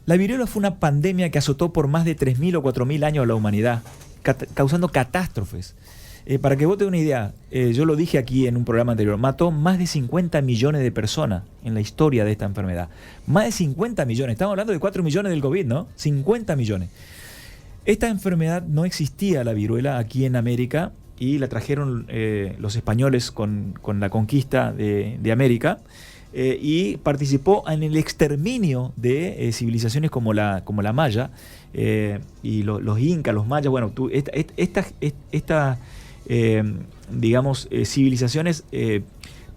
La viruela fue una pandemia que azotó por más de 3.000 o 4.000 años a la humanidad, causando catástrofes. Para que vos te dé una idea, yo lo dije aquí en un programa anterior, mató más de 50 millones de personas en la historia de esta enfermedad. Más de 50 millones, estamos hablando de 4 millones del COVID, ¿no? 50 millones. Esta enfermedad no existía, la viruela, aquí en América, y la trajeron los españoles con la conquista de América, y participó en el exterminio de civilizaciones como la maya, y los incas, los mayas. Bueno, esta digamos, civilizaciones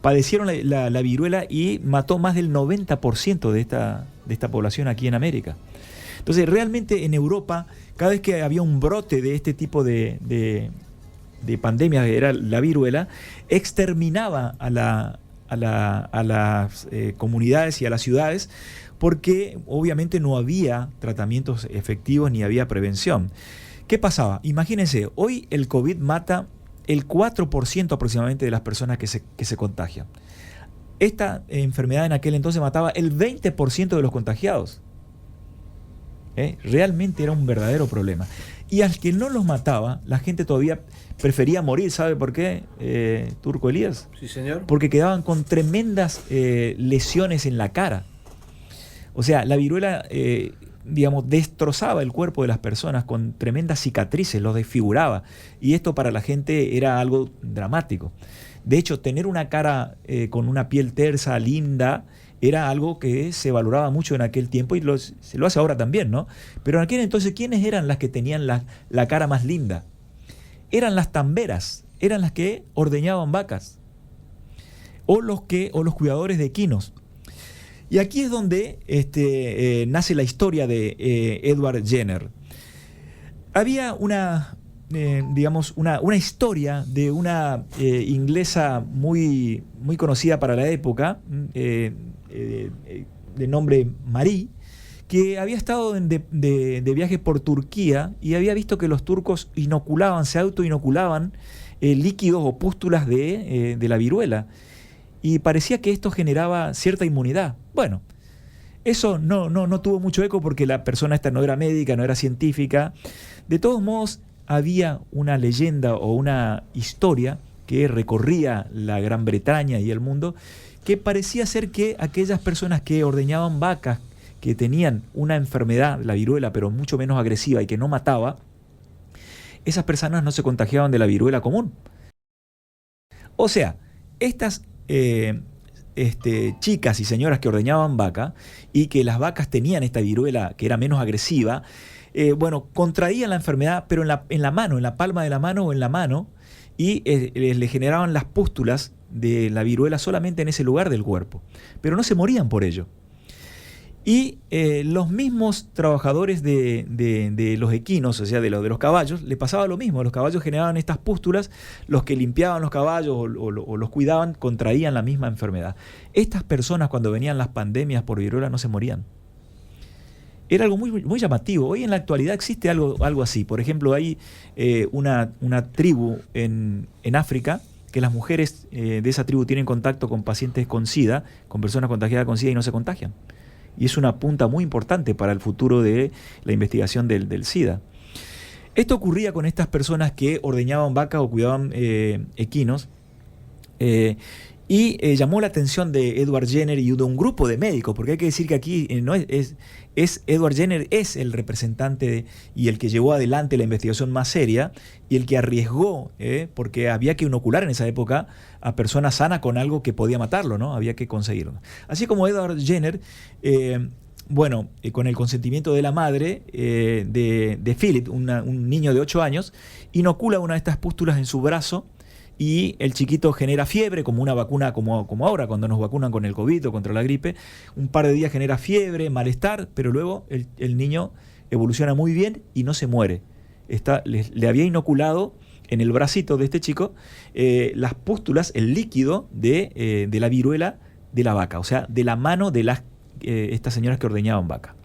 padecieron la viruela y mató más del 90% de esta población aquí en América. Entonces, realmente en Europa, cada vez que había un brote de este tipo de pandemias, era la viruela, exterminaba a las comunidades y a las ciudades, porque obviamente no había tratamientos efectivos ni había prevención. ¿Qué pasaba? Imagínense, hoy el COVID mata el 4% aproximadamente de las personas que se contagian. Esta enfermedad en aquel entonces mataba el 20% de los contagiados. Realmente era un verdadero problema. Y al que no los mataba, la gente todavía prefería morir. ¿Sabe por qué, Turco Elías? Sí, señor. Porque quedaban con tremendas lesiones en la cara. O sea, la viruela, digamos, destrozaba el cuerpo de las personas con tremendas cicatrices, los desfiguraba. Y esto para la gente era algo dramático. De hecho, tener una cara con una piel tersa, linda, era algo que se valoraba mucho en aquel tiempo y se lo hace ahora también, ¿no? Pero en aquel entonces, ¿quiénes eran las que tenían la cara más linda? Eran las tamberas, eran las que ordeñaban vacas, o los cuidadores de equinos. Y aquí es donde nace la historia de Edward Jenner. Había digamos, una historia de una inglesa muy, muy conocida para la época, de nombre Marie, que había estado de viaje por Turquía y había visto que los turcos se autoinoculaban líquidos o pústulas de la viruela. Y parecía que esto generaba cierta inmunidad. Bueno, eso no tuvo mucho eco porque la persona esta no era médica, no era científica. De todos modos, había una leyenda o una historia que recorría la Gran Bretaña y el mundo, que parecía ser que aquellas personas que ordeñaban vacas que tenían una enfermedad, la viruela, pero mucho menos agresiva y que no mataba, esas personas no se contagiaban de la viruela común. O sea, estas chicas y señoras que ordeñaban vaca y que las vacas tenían esta viruela que era menos agresiva, bueno, contraían la enfermedad, pero en la mano, en la palma de la mano o en la mano, y le generaban las pústulas de la viruela solamente en ese lugar del cuerpo. Pero no se morían por ello. Y los mismos trabajadores de los equinos, o sea, de los caballos, le pasaba lo mismo. Los caballos generaban estas pústulas, los que limpiaban los caballos o los cuidaban contraían la misma enfermedad. Estas personas, cuando venían las pandemias por viruela, no se morían. Era algo muy, muy llamativo. Hoy en la actualidad existe algo así. Por ejemplo, hay una tribu en África, que las mujeres de esa tribu tienen contacto con pacientes con SIDA, con personas contagiadas con SIDA y no se contagian. Y es una punta muy importante para el futuro de la investigación del SIDA. Esto ocurría con estas personas que ordeñaban vacas o cuidaban equinos, y llamó la atención de Edward Jenner y de un grupo de médicos, porque hay que decir que aquí no Edward Jenner es el representante y el que llevó adelante la investigación más seria y el que arriesgó, porque había que inocular en esa época a personas sanas con algo que podía matarlo, ¿no? Había que conseguirlo. Así como Edward Jenner, bueno, con el consentimiento de la madre de Philip, un niño de 8 años, inocula una de estas pústulas en su brazo. Y el chiquito genera fiebre, como una vacuna, como ahora cuando nos vacunan con el COVID o contra la gripe. Un par de días genera fiebre, malestar, pero luego el niño evoluciona muy bien y no se muere. Le había inoculado en el bracito de este chico las pústulas, el líquido de la viruela de la vaca, o sea, de la mano de estas señoras que ordeñaban vaca.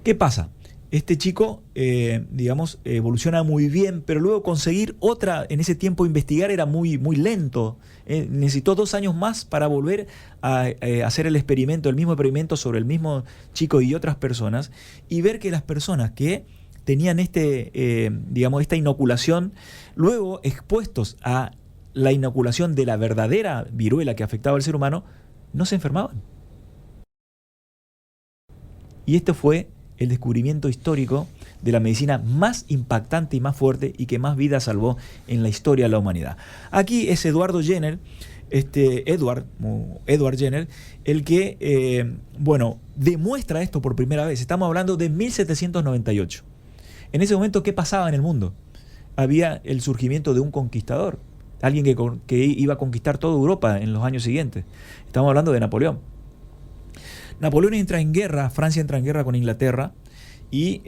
¿Qué pasa? este chico, digamos, evoluciona muy bien, pero luego conseguir otra, en ese tiempo investigar era muy, muy lento. Necesitó 2 años más para volver a hacer el experimento, el mismo experimento sobre el mismo chico y otras personas, y ver que las personas que tenían digamos, esta inoculación, luego expuestos a la inoculación de la verdadera viruela que afectaba al ser humano, no se enfermaban. Y este fue el descubrimiento histórico de la medicina más impactante y más fuerte y que más vidas salvó en la historia de la humanidad. Aquí es Edward Jenner, Edward Jenner, el que, bueno, demuestra esto por primera vez. Estamos hablando de 1798. En ese momento, ¿qué pasaba en el mundo? Había el surgimiento de un conquistador, alguien que iba a conquistar toda Europa en los años siguientes. Estamos hablando de Napoleón. Napoleón entra en guerra, Francia entra en guerra con Inglaterra y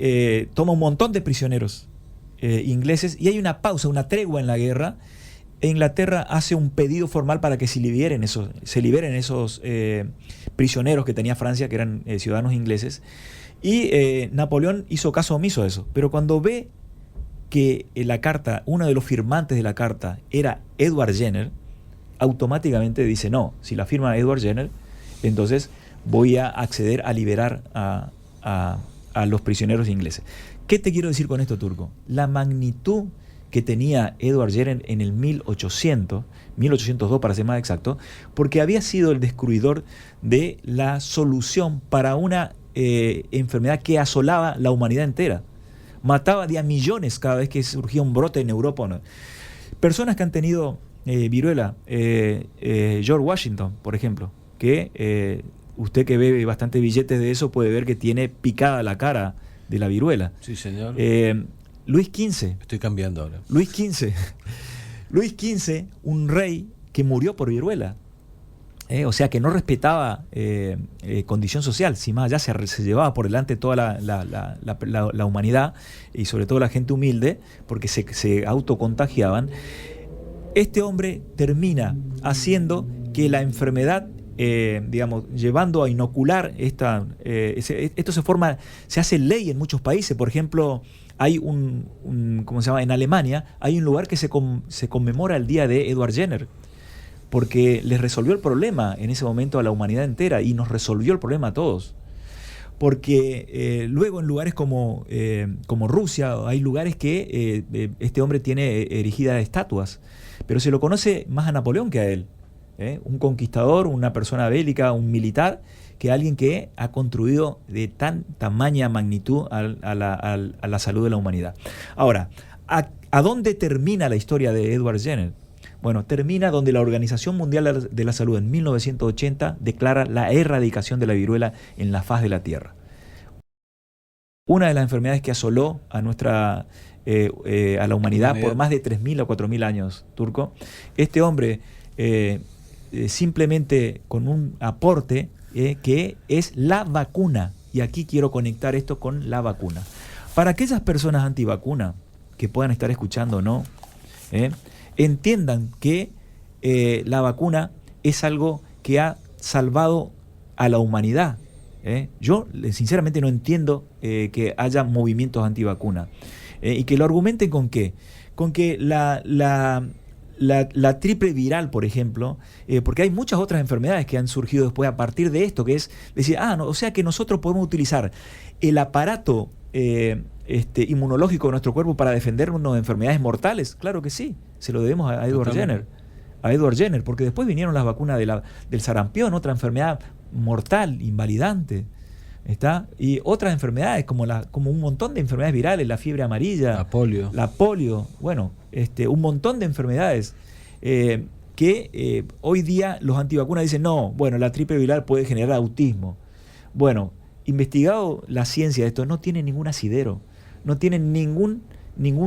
toma un montón de prisioneros ingleses, y hay una pausa, una tregua en la guerra. Inglaterra hace un pedido formal para que se liberen esos prisioneros que tenía Francia, que eran ciudadanos ingleses, y Napoleón hizo caso omiso a eso. Pero cuando ve que la carta, uno de los firmantes de la carta era Edward Jenner, automáticamente dice: no, si la firma Edward Jenner, entonces voy a acceder a liberar a los prisioneros ingleses. ¿Qué te quiero decir con esto, Turco? La magnitud que tenía Edward Jenner en el 1802 para ser más exacto, porque había sido el descubridor de la solución para una enfermedad que asolaba la humanidad entera. Mataba de a millones cada vez que surgía un brote en Europa, ¿no? Personas que han tenido viruela, George Washington, por ejemplo, que usted que ve bastante billetes de eso puede ver que tiene picada la cara de la viruela. Sí, señor. Luis XV. Estoy cambiando ahora. Luis XV. Luis XV, un rey que murió por viruela. O sea, que no respetaba condición social, si más allá se llevaba por delante toda la humanidad y sobre todo la gente humilde, porque se autocontagiaban. Este hombre termina haciendo que la enfermedad, digamos, llevando a inocular esto se hace ley en muchos países. Por ejemplo, hay ¿cómo se llama? En Alemania hay un lugar que se conmemora el día de Edward Jenner, porque les resolvió el problema en ese momento a la humanidad entera y nos resolvió el problema a todos. Porque luego en lugares como Rusia hay lugares que este hombre tiene erigidas estatuas, pero se lo conoce más a Napoleón que a él. Un conquistador, una persona bélica, un militar, que alguien que ha contribuido de tamaña magnitud a la salud de la humanidad. Ahora, ¿a dónde termina la historia de Edward Jenner? Bueno, termina donde la Organización Mundial de la Salud en 1980 declara la erradicación de la viruela en la faz de la Tierra. Una de las enfermedades que asoló a la humanidad por más de 3.000 o 4.000 años, Turco. Este hombre, simplemente con un aporte que es la vacuna, y aquí quiero conectar esto con la vacuna. Para aquellas personas antivacuna que puedan estar escuchando o no, entiendan que la vacuna es algo que ha salvado a la humanidad. Yo sinceramente no entiendo que haya movimientos antivacuna y que lo argumenten con qué. Con que la triple viral, por ejemplo, porque hay muchas otras enfermedades que han surgido después a partir de esto, que es decir, no, o sea que nosotros podemos utilizar el aparato inmunológico de nuestro cuerpo para defendernos de enfermedades mortales. Claro que sí, se lo debemos a Edward Jenner. A Edward Jenner, porque después vinieron las vacunas del sarampión, otra enfermedad mortal, invalidante. Y otras enfermedades, como un montón de enfermedades virales, la fiebre amarilla, la polio, bueno, un montón de enfermedades que hoy día los antivacunas dicen, no, bueno, la triple viral puede generar autismo. Bueno, investigado la ciencia de esto, no tiene ningún asidero, no tiene ningún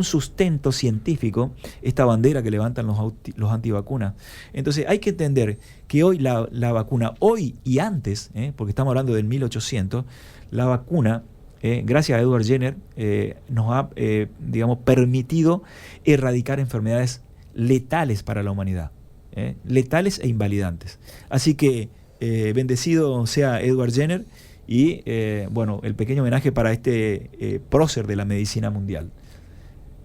sustento científico esta bandera que levantan los antivacunas. Entonces hay que entender que hoy la vacuna, hoy y antes, porque estamos hablando del 1800, la vacuna, gracias a Edward Jenner, nos ha digamos, permitido erradicar enfermedades letales para la humanidad, letales e invalidantes. Así que bendecido sea Edward Jenner, y bueno, el pequeño homenaje para este prócer de la medicina mundial.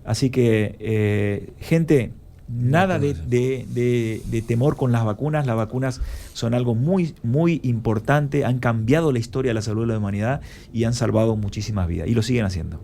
Así que, gente, nada de temor con las vacunas son algo muy, muy importante, han cambiado la historia de la salud de la humanidad y han salvado muchísimas vidas, y lo siguen haciendo.